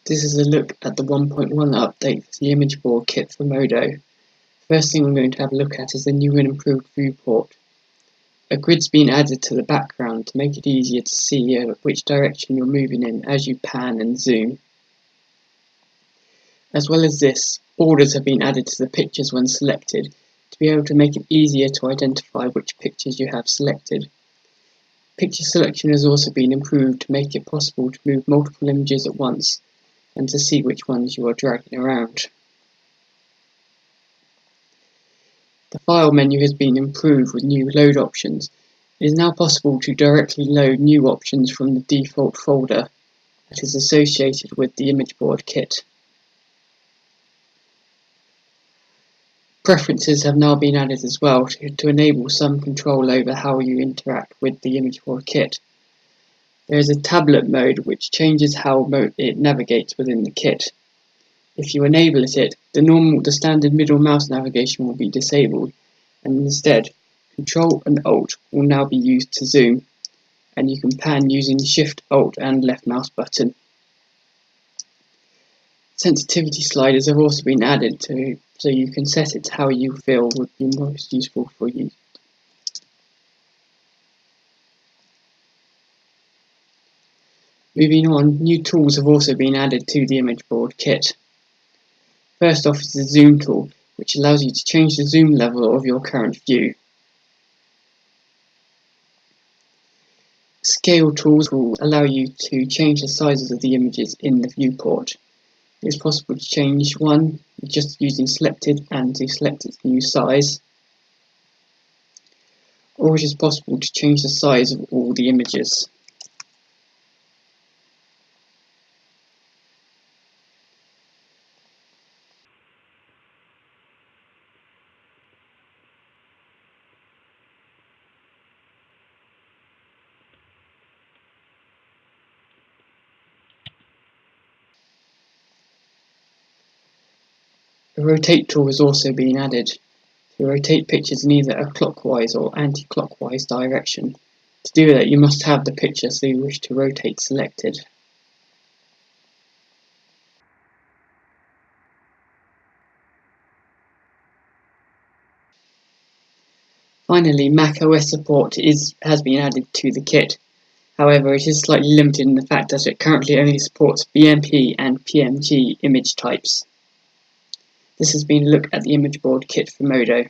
This is a look at the 1.1 update for the image board kit for Modo. First thing I'm going to have a look at is the new and improved viewport. A grid's been added to the background to make it easier to see which direction you're moving in as you pan and zoom. As well as this, borders have been added to the pictures when selected to be able to make it easier to identify which pictures you have selected. Picture selection has also been improved to make it possible to move multiple images at once and to see which ones you are dragging around. The file menu has been improved with new load options. It is now possible to directly load new options from the default folder that is associated with the image board kit. Preferences have now been added as well to enable some control over how you interact with the image board kit. There is a tablet mode which changes how it navigates within the kit. If you enable it, the standard middle mouse navigation will be disabled, and instead Control and Alt will now be used to zoom, and you can pan using Shift, Alt and left mouse button. Sensitivity sliders have also been added so you can set it to how you feel would be most useful for you. Moving on, new tools have also been added to the image board kit. First off is the zoom tool, which allows you to change the zoom level of your current view. Scale tools will allow you to change the sizes of the images in the viewport. It is possible to change one just using selected and to select its new size, or it is possible to change the size of all the images. The rotate tool has also been added to rotate pictures in either a clockwise or anti-clockwise direction. To do that, you must have the picture so you wish to rotate selected. Finally, MacOS Support has been added to the kit. However, it is slightly limited in the fact that it currently only supports BMP and PNG image types. This has been a look at the image board kit for Modo.